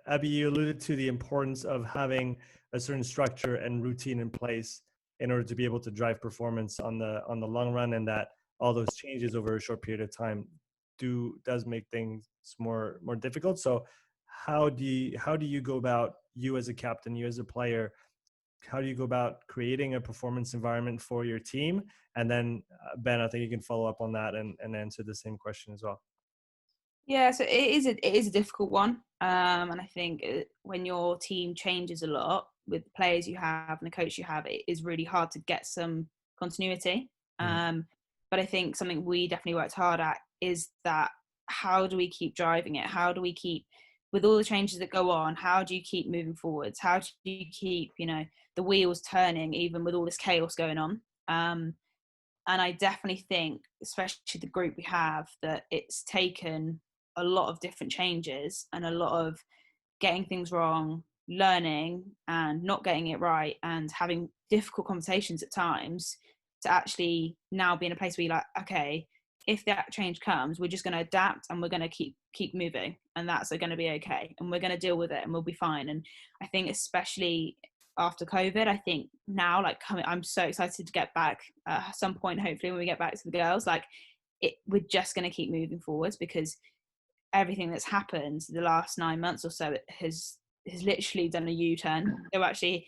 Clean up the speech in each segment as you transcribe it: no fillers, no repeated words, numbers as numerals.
Abby, you alluded to the importance of having a certain structure and routine in place in order to be able to drive performance on the long run, and that all those changes over a short period of time does make things more difficult. So how do you go about, you as a captain, you as a player, how do you go about creating a performance environment for your team? And then Ben, I think you can follow up on that and answer the same question as well. Yeah, so it is a difficult one, and I think when your team changes a lot with the players you have and the coach you have, it is really hard to get some continuity. Mm. But I think something we definitely worked hard at is that, how do we keep driving it? How do we keep, with all the changes that go on, how do you keep moving forwards? How do you keep, the wheels turning even with all this chaos going on? And I definitely think, especially the group we have, that it's taken a lot of different changes and a lot of getting things wrong, learning and not getting it right, and having difficult conversations at times to actually now be in a place where you're like, okay, if that change comes, we're just going to adapt and we're going to keep moving, and that's going to be okay, and we're going to deal with it and we'll be fine. And I think especially after COVID, I think now, I'm so excited to get back at some point, hopefully when we get back to the girls, we're just going to keep moving forwards, because everything that's happened the last 9 months or so has literally done a U-turn. So actually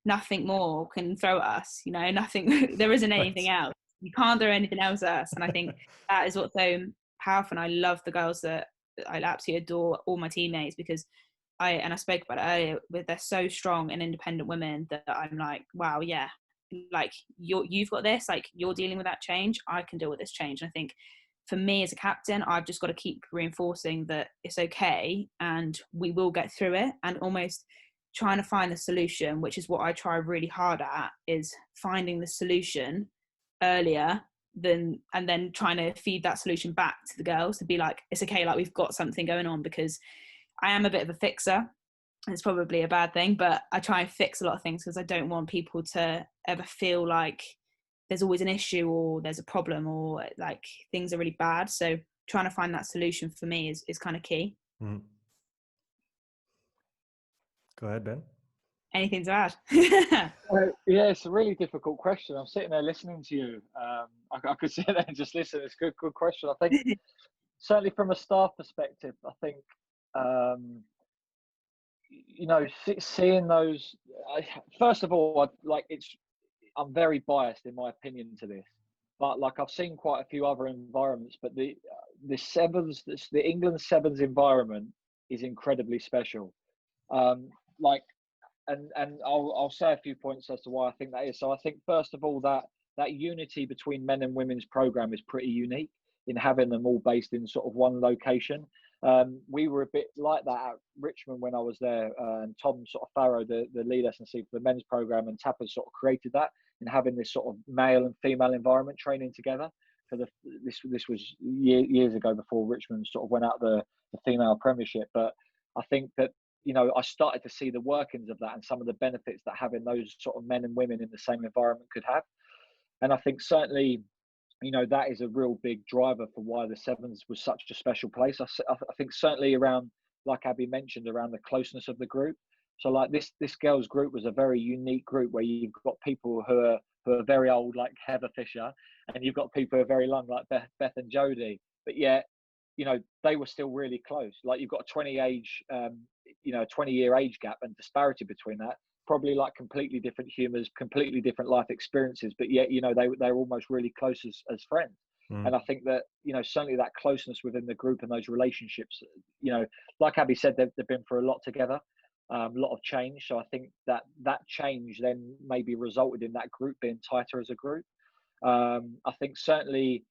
nothing more can throw at us, nothing, there isn't anything Right. else. You can't throw anything else at us. And I think that is what's so powerful. And I love the girls that I absolutely adore, all my teammates, because I spoke about it earlier, they're so strong and independent women that I'm like, wow, yeah, like you've got this, like you're dealing with that change, I can deal with this change. And I think for me as a captain, I've just got to keep reinforcing that it's okay and we will get through it, and almost trying to find the solution, which is what I try really hard at, is finding the solution earlier and then trying to feed that solution back to the girls to be like, it's okay, like we've got something going on. Because I am a bit of a fixer. It's probably a bad thing, but I try and fix a lot of things because I don't want people to ever feel like there's always an issue or there's a problem or like things are really bad. So trying to find that solution for me is kind of key. Mm. Go ahead, Ben. Anything to add? Yeah, it's a really difficult question. I'm sitting there listening to you. I could sit there and just listen. It's a good question. I think certainly from a staff perspective, I think seeing those. First of all, I'm very biased in my opinion to this, but like I've seen quite a few other environments, but the sevens, the England sevens environment is incredibly special. Like, and I'll say a few points as to why I think that is. So I think first of all that unity between men and women's program is pretty unique in having them all based in sort of one location. We were a bit like that at Richmond when I was there, and Tom sort of Farrow, the lead S&C for the men's program, and Tapper sort of created that in having this sort of male and female environment training together. This was years ago before Richmond sort of went out the female premiership. But I think that I started to see the workings of that and some of the benefits that having those sort of men and women in the same environment could have. And I think certainly, that is a real big driver for why the Sevens was such a special place. I think certainly around, like Abby mentioned, around the closeness of the group. So like this girls group was a very unique group where you've got people who are very old, like Heather Fisher, and you've got people who are very young, like Beth and Jodie. But yet, they were still really close. Like you've got a 20-year age gap and disparity between that. Probably like completely different humours, completely different life experiences, but yet they're almost really close as friends. And I think that certainly that closeness within the group and those relationships, like Abby said, they've been through a lot together, a lot of change. So I think that change then maybe resulted in that group being tighter as a group. I think certainly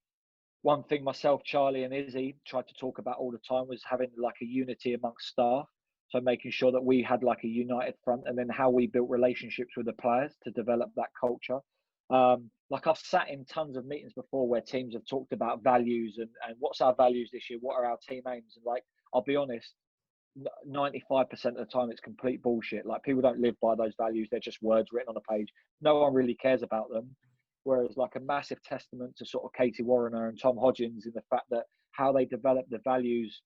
one thing myself, Charlie and Izzy tried to talk about all the time was having like a unity amongst staff. So making sure that we had like a united front, and then how we built relationships with the players to develop that culture. Like I've sat in tons of meetings before where teams have talked about values and what's our values this year, what are our team aims, and like I'll be honest, 95% of the time it's complete bullshit. Like people don't live by those values; they're just words written on a page. No one really cares about them. Whereas like a massive testament to sort of Katie Warriner and Tom Hodgins in the fact that how they develop the values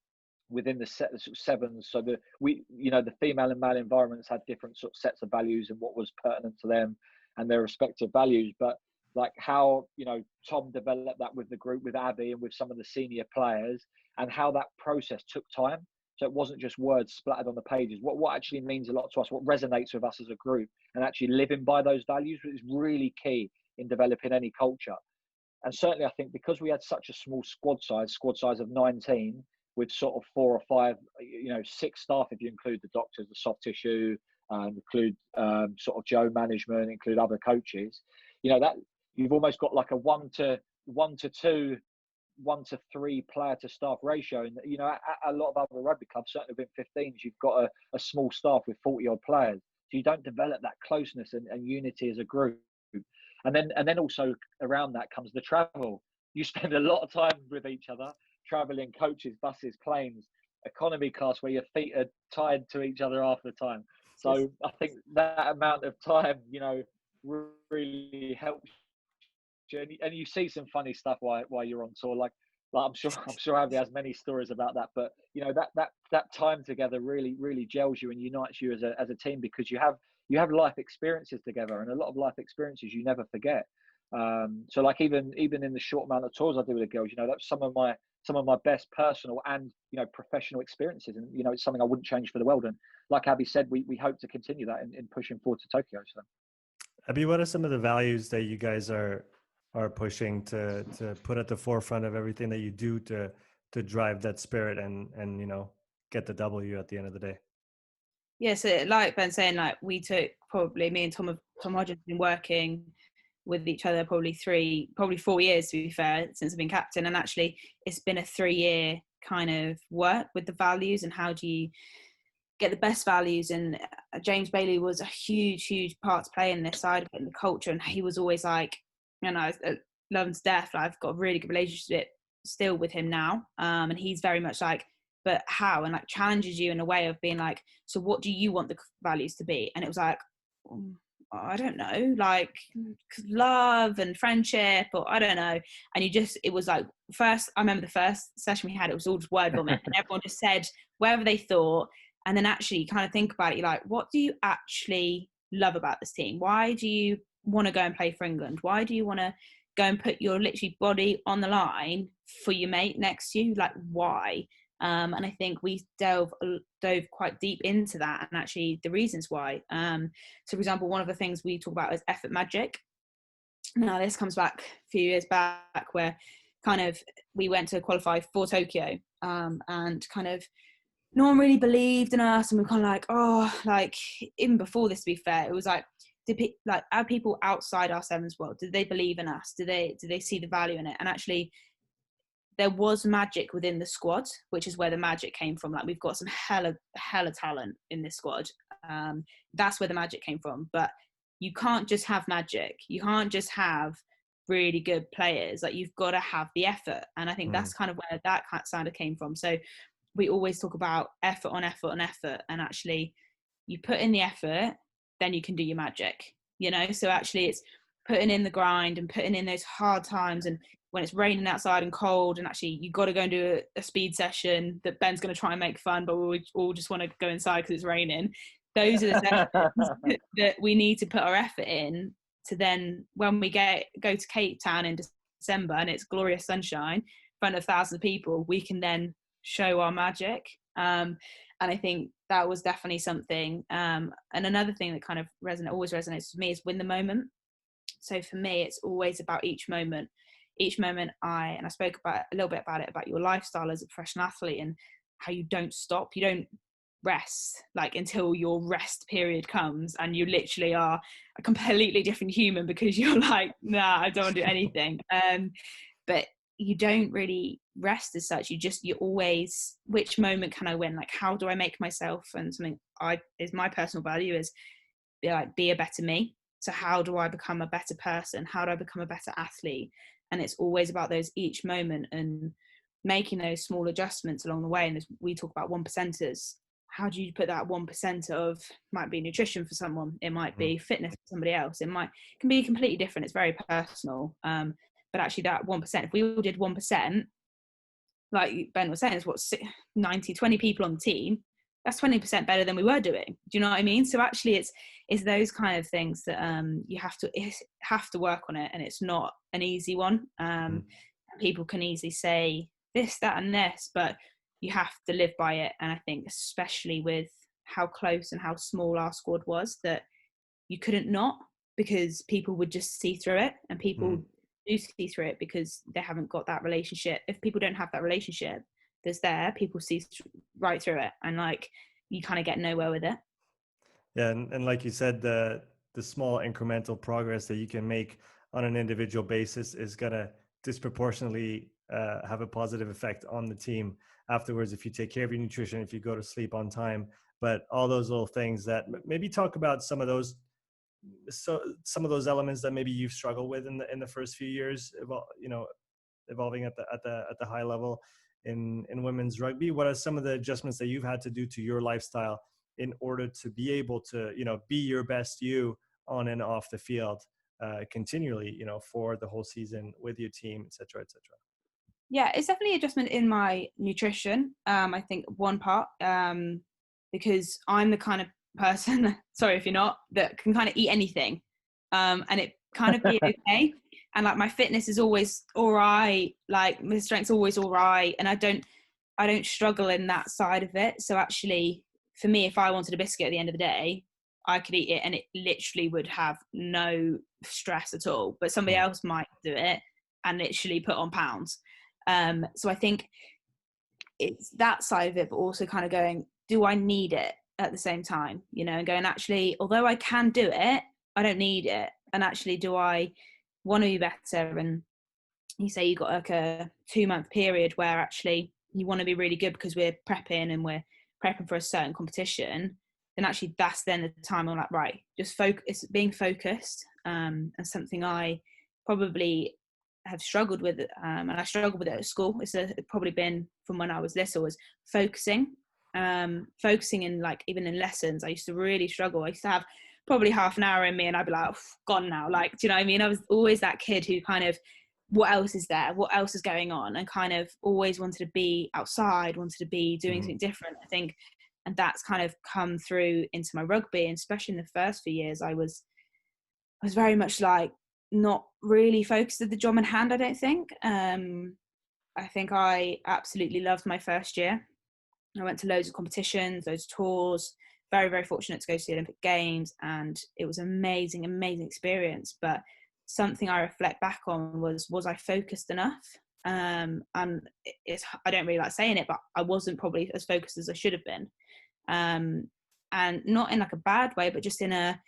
within the set of sort of sevens. So the female and male environments had different sort of sets of values and what was pertinent to them and their respective values. But like how, Tom developed that with the group, with Abby and with some of the senior players, and how that process took time. So it wasn't just words splattered on the pages. What actually means a lot to us, what resonates with us as a group, and actually living by those values is really key in developing any culture. And certainly I think because we had such a small squad size of 19, with sort of 4 or 5, 6 staff, if you include the doctors, the soft tissue, include sort of Joe management, include other coaches, that you've almost got like a 1 to 2, 1 to 3 player to staff ratio. And, at a lot of other rugby clubs, certainly within 15s, you've got a small staff with 40 odd players. So you don't develop that closeness and unity as a group. And then also around that comes the travel. You spend a lot of time with each other, traveling, coaches, buses, planes, economy class, where your feet are tied to each other half the time. So I think that amount of time, really helps you. And you see some funny stuff while you're on tour. Like I'm sure Abby has many stories about that. But that time together really, really gels you and unites you as a team, because you have life experiences together, and a lot of life experiences you never forget. So like even in the short amount of tours I do with the girls, that's some of my best personal and professional experiences, and it's something I wouldn't change for the world. And like Abby said, we hope to continue that in pushing forward to Tokyo. So Abby, what are some of the values that you guys are pushing to put at the forefront of everything that you do to drive that spirit and get the W at the end of the day? Yeah, so like Ben's saying, like me and Tom Hodges have been working with each other probably 4 years, to be fair, since I've been captain. And actually it's been a 3-year kind of work with the values and how do you get the best values. And James Bailey was a huge part to play in this side of it, in the culture. And he was always like, I love him to death. I've got a really good relationship still with him now. And he's very much like, but how? And like challenges you in a way of being like, so what do you want the values to be? And it was like, I don't know, like love and friendship, or I don't know. And it was like, I remember the first session we had, it was all just word vomit and everyone just said whatever they thought. And then actually you kind of think about it, you're like, what do you actually love about this team? Why do you want to go and play for England? Why do you want to go and put your literally body on the line for your mate next to you? Like, why? And I think we dove quite deep into that and actually the reasons why. So for example, one of the things we talk about is effort magic. Now this comes back a few years back where kind of we went to qualify for Tokyo, and kind of no one really believed in us, and we were kind of like, oh, like even before this, to be fair, it was like, are people outside our sevens world, did they believe in us? Did they see the value in it? And actually there was magic within the squad, which is where the magic came from. Like we've got some hella talent in this squad. That's where the magic came from. But you can't just have magic. You can't just have really good players. Like you've got to have the effort. And I think that's kind of where that kind of came from. So we always talk about effort on effort on effort. And actually you put in the effort, then you can do your magic, So actually it's putting in the grind and putting in those hard times, and when it's raining outside and cold, and actually you got to go and do a speed session that Ben's going to try and make fun, but we all just want to go inside because it's raining. Those are the sessions that we need to put our effort in to then, when we go to Cape Town in December and it's glorious sunshine in front of thousands of people, we can then show our magic. And I think that was definitely something. And another thing that kind of always resonates with me is win the moment. So for me, it's always about each moment. I spoke about a little bit about your lifestyle as a professional athlete and how you don't stop, you don't rest like until your rest period comes, and you literally are a completely different human because you're like, nah, I don't want to do anything. But you don't really rest as such. You always, which moment can I win? Like, how do I make myself, and something is my personal value is be a better me. So how do I become a better person? How do I become a better athlete? And it's always about those each moment and making those small adjustments along the way. And we talk about 1%ers. How do you put that 1% of, might be nutrition for someone, it might be fitness for somebody else, can be completely different. It's very personal. But actually that 1%, if we all did 1%, like Ben was saying, it's what 20 people on the team. That's 20% better than we were doing. Do you know what I mean? So actually, it's those kind of things that you have to work on it, and it's not an easy one. People can easily say this, that, and this, but you have to live by it. And I think especially with how close and how small our squad was, that you couldn't not, because people would just see through it, and people do see through it because they haven't got that relationship. If people don't have that relationship that's there, people see right through it, and like you kind of get nowhere with it. Yeah, and like you said, the small incremental progress that you can make on an individual basis is gonna disproportionately have a positive effect on the team afterwards if you take care of your nutrition, if you go to sleep on time. But all those little things that maybe talk about some of those elements that maybe you've struggled with in the first few years, evolving at the high level in women's rugby. What are some of the adjustments that you've had to do to your lifestyle in order to be able to be your best you on and off the field continually, for the whole season with your team, et cetera, et cetera? Yeah, it's definitely adjustment in my nutrition. I think one part, because I'm the kind of person, sorry if you're not, that can kind of eat anything, and it kind of be okay. And like my fitness is always all right, like my strength's always all right, and I don't struggle in that side of it. So actually, for me, if I wanted a biscuit at the end of the day, I could eat it and it literally would have no stress at all. But somebody else might do it and literally put on pounds. So I think it's that side of it, but also kind of going, do I need it at the same time? And going, actually, although I can do it, I don't need it. And actually, do I want to be better? And you say you got like a 2-month period where actually you want to be really good because we're prepping and we're prepping for a certain competition, then actually that's then the time I'm like, right, just focus, being focused, and something I probably have struggled with, and I struggled with it at school. It's probably been from when I was little, was focusing in, like, even in lessons, I used to really struggle. I used to have probably half an hour in me and I'd be like, oh, gone now. Like, do you know what I mean? I was always that kid who kind of, what else is there? What else is going on? And kind of always wanted to be outside, wanted to be doing something different, I think. And that's kind of come through into my rugby. And especially in the first few years, I was very much like not really focused at the job in hand, I don't think. I think I absolutely loved my first year. I went to loads of competitions, loads of tours, very, very fortunate to go to the Olympic Games. And it was an amazing, amazing experience. But something I reflect back on was I focused enough? And I don't really like saying it, but I wasn't probably as focused as I should have been. And not in like a bad way, but just in a,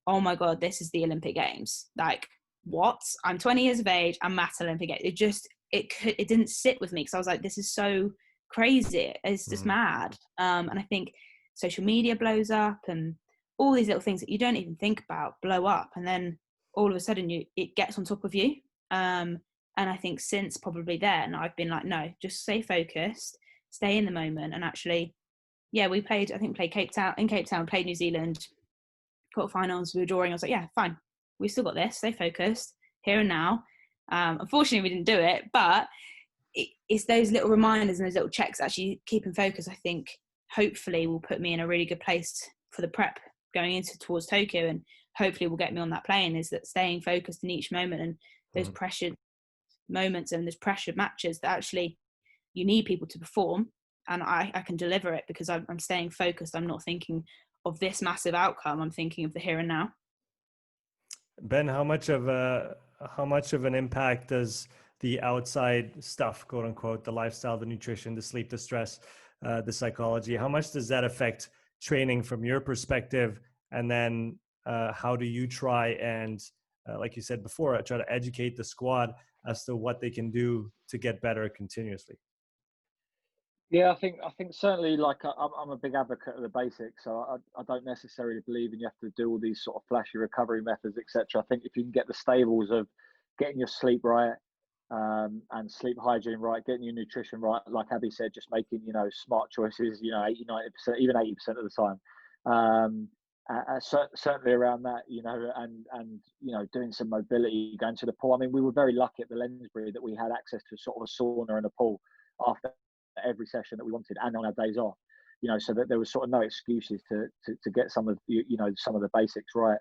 oh my God, this is the Olympic Games. Like, what? I'm 20 years of age, I'm at Olympic Games. It didn't sit with me, because I was like, this is so crazy. It's just mad. And I think social media blows up, and all these little things that you don't even think about blow up. And then all of a sudden it gets on top of you. And I think since probably then, I've been like, no, just stay focused, stay in the moment. And actually, yeah, we played Cape Town, played New Zealand, quarterfinals, we were drawing. I was like, yeah, fine, we still got this, stay focused, here and now. Unfortunately, we didn't do it, but it's those little reminders and those little checks, actually keeping focus, I think, hopefully will put me in a really good place for the prep going towards Tokyo, and hopefully will get me on that plane, is that staying focused in each moment, and those pressured moments and those pressured matches that actually you need people to perform, and I can deliver it because I'm staying focused. I'm not thinking of this massive outcome, I'm thinking of the here and now. Ben, how much of an impact does the outside stuff, quote unquote, the lifestyle, the nutrition, the sleep, the stress, the psychology, how much does that affect training from your perspective? And then how do you try and, like you said before, try to educate the squad as to what they can do to get better continuously? Yeah, I think certainly, like, I'm a big advocate of the basics, so I don't necessarily believe in you have to do all these sort of flashy recovery methods, etc. I think if you can get the stables of getting your sleep right, and sleep hygiene right, getting your nutrition right, like Abby said, just making, smart choices, 80, 90%, even 80% of the time. Certainly around that, and doing some mobility, going to the pool. I mean, we were very lucky at the Lensbury that we had access to sort of a sauna and a pool. after every session that we wanted, and on our days off. So that there was sort of no excuses to get some of some of the basics right.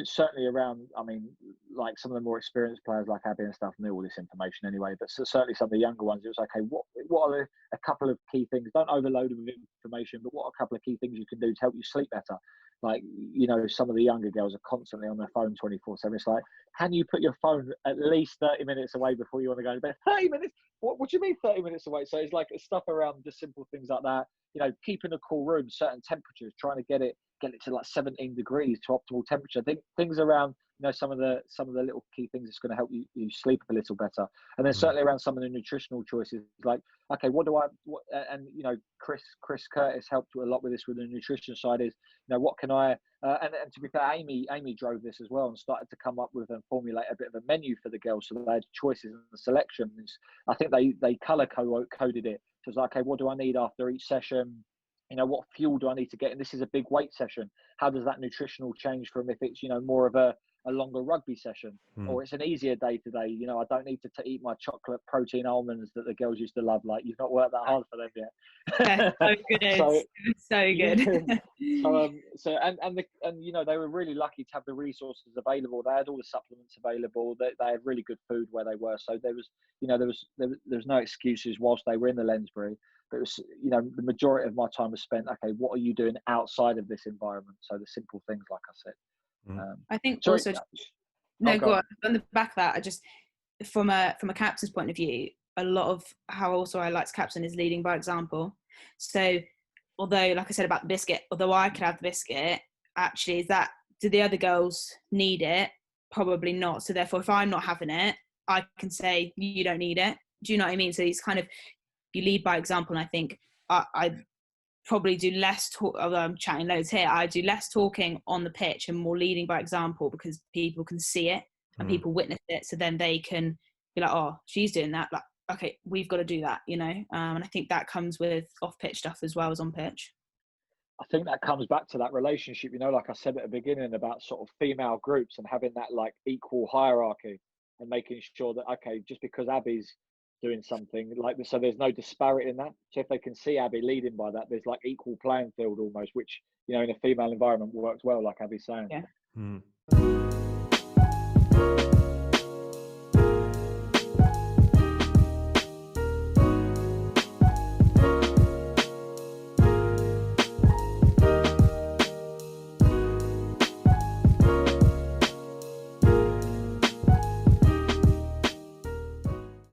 Certainly around, I mean, like some of the more experienced players like Abby and stuff knew all this information anyway, but certainly some of the younger ones, it was okay, what are a couple of key things? Don't overload them with information, but what are a couple of key things you can do to help you sleep better? Like, some of the younger girls are constantly on their phone 24/7. It's like, can you put your phone at least 30 minutes away before you want to go to bed? 30 minutes? What do you mean 30 minutes away? So it's like stuff around just simple things like that. Keeping a cool room, certain temperatures, trying to get it to like 17 degrees to optimal temperature. Things around, some of the little key things that's going to help you sleep a little better. And then certainly around some of the nutritional choices, like, okay, Chris Curtis helped a lot with this with the nutrition side is, what can I, and to be fair, Amy drove this as well and started to come up with and formulate a bit of a menu for the girls so that they had choices and selections. I think they color coded it. So it's like, okay, what do I need after each session? What fuel do I need to get? And this is a big weight session. How does that nutritional change from if it's, more of a longer rugby session, or it's an easier day today? I don't need to eat my chocolate protein almonds that the girls used to love. Like, you've not worked that hard for them yet. So good. So good. Yeah. They were really lucky to have the resources available. They had all the supplements available. They had really good food where they were. So there was no excuses whilst they were in the Lensbury. But it was, the majority of my time was spent, okay, what are you doing outside of this environment? So the simple things, like I said. I think sorry, also, go on the back of that, I just, from a captain's point of view, a lot of how also I like to captain is leading by example. So although, like I said about the biscuit, although I could have the biscuit, actually, do the other girls need it? Probably not. So therefore, if I'm not having it, I can say, you don't need it. Do you know what I mean? So it's kind of, you lead by example. And I think I probably do less talk, although I'm chatting loads here, I do less talking on the pitch and more leading by example, because people can see it and people witness it. So then they can be like, oh, she's doing that. Like, okay, we've got to do that, And I think that comes with off-pitch stuff as well as on pitch. I think that comes back to that relationship, like I said at the beginning about sort of female groups and having that like equal hierarchy and making sure that, okay, just because Abby's doing something like this, so there's no disparity in that. So if they can see Abby leading by that, there's like equal playing field almost, which in a female environment works well, like Abby's saying. Yeah.